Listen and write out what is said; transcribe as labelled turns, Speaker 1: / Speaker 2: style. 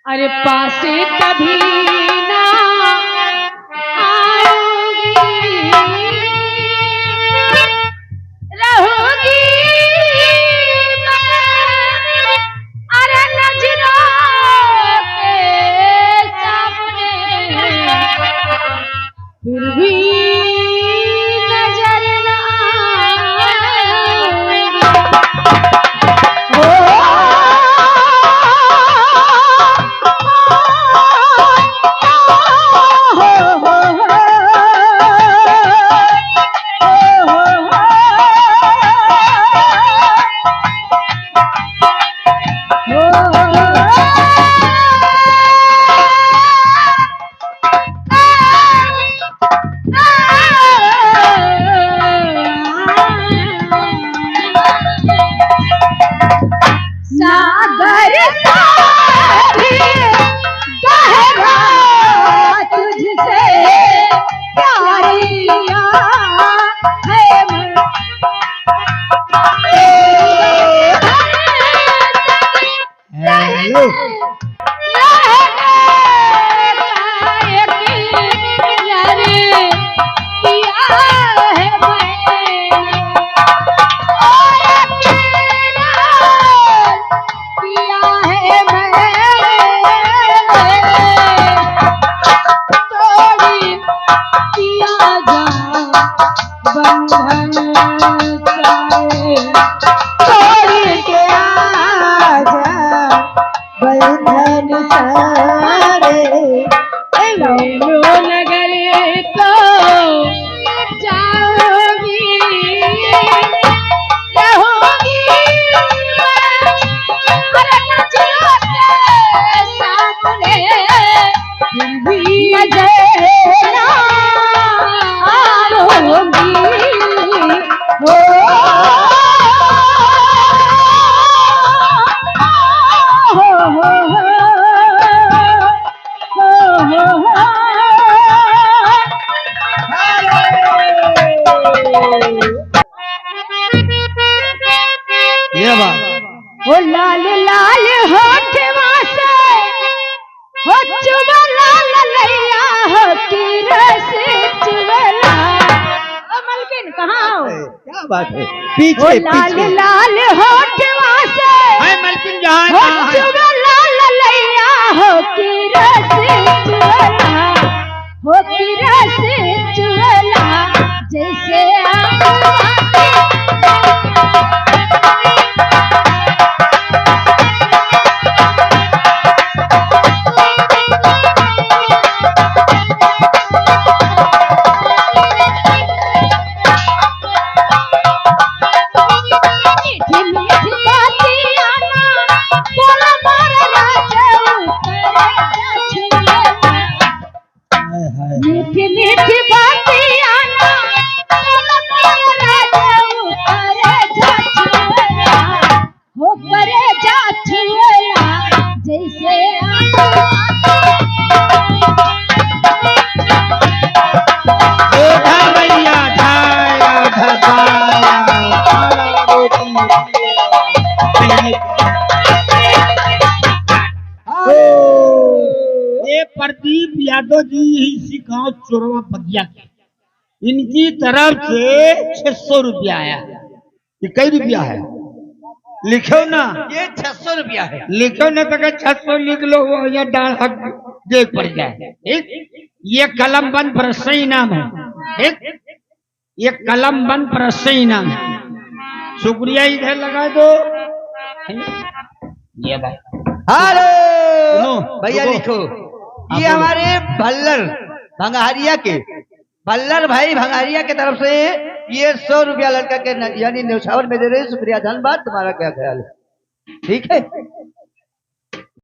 Speaker 1: अरे पास कभी ना आओगी, रहोगी अरे नजरों के सामने, फिर भी नजर ना सागर भी गहरा तुझसे प्यार किया है
Speaker 2: हेलो
Speaker 1: हो लाल लाल होठवा से हो चुबला ललैया हो की रस चुबला। ओ मलकिन कहाँ हो?
Speaker 2: क्या बात है? पीछे
Speaker 1: हो लाल लाल होठवा से
Speaker 2: हाय मलकिन जहाँ
Speaker 1: हो चुबला ललैया हो की रस चुबला, हो की रस चुबला जैसे मीठी मीठी बातियां ना हो करे जा छुएला जैसे
Speaker 2: प्रदीप यादव जी इसी गांव चोरवा बगिया इनकी तरफ से 600 रुपया आया। ये कई रुपया है? लिखो ना, ये 600 रुपया है। लिखो ना तो 600 लिख लो, वो ये डाल हक दे पड़ जाए। ठीक, ये कलम बंद पर सही नाम है। ठीक, ये कलम बंद पर सही नाम है। शुक्रिया इधर लगा दो। ये भाई
Speaker 3: हेलो भैया लिखो, ये हमारे भल्लर भंगारिया के भल्लर भाई भंगारिया के तरफ से ये 100 रुपया लड़का के यानी न्यौछावर में दे रहे। शुक्रिया, धन्यवाद। तुम्हारा क्या ख्याल है? ठीक है।